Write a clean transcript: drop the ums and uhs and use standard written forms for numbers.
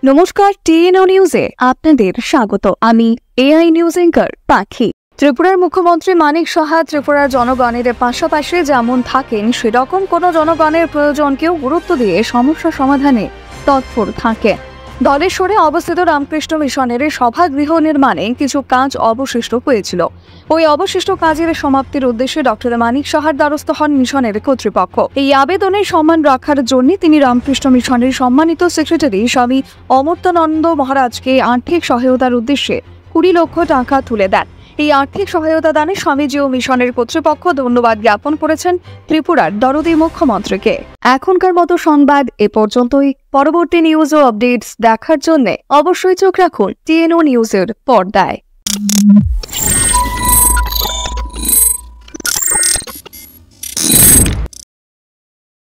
নমস্কার, টিএনও নিউজে আপনাদের স্বাগত। আমি এআই নিউজ অ্যাঙ্কার পাখি। ত্রিপুরার মুখ্যমন্ত্রী মানিক সাহা ত্রিপুরার জনগণের পাশাপাশি যেমন থাকেন সেরকম কোনো জনগণের প্রয়োজনকেও গুরুত্ব দিয়ে সমস্যা সমাধানে তৎপর থাকেন। দলেশ্বরে অবস্থিত রামকৃষ্ণ মিশনের সভাগৃহ নির্মাণে কিছু কাজ অবশিষ্ট হয়েছিল। ওই অবশিষ্ট কাজের সমাপ্তির উদ্দেশ্যে ডক্টর মানিক সাহার দ্বারস্থ হন মিশনের কর্তৃপক্ষ। এই আবেদনের সম্মান রাখার জন্য তিনি রামকৃষ্ণ মিশনের সম্মানিত সেক্রেটারি স্বামী অমর্ত্যানন্দ মহারাজকে আর্থিক সহায়তার উদ্দেশ্যে 20 লক্ষ টাকা তুলে দেন। এই আর্থিক সহায়তা দানে স্বামীজি ও মিশনের কর্তৃপক্ষ ধন্যবাদ জ্ঞাপন করেছেন ত্রিপুরার দরদি মুখ্যমন্ত্রীকে। এখনকার মতো সংবাদ এ পর্যন্তই। পরবর্তী নিউজ ও আপডেটস দেখার জন্য অবশ্যই চোখ রাখুন টিএনও নিউজের পর্দায়।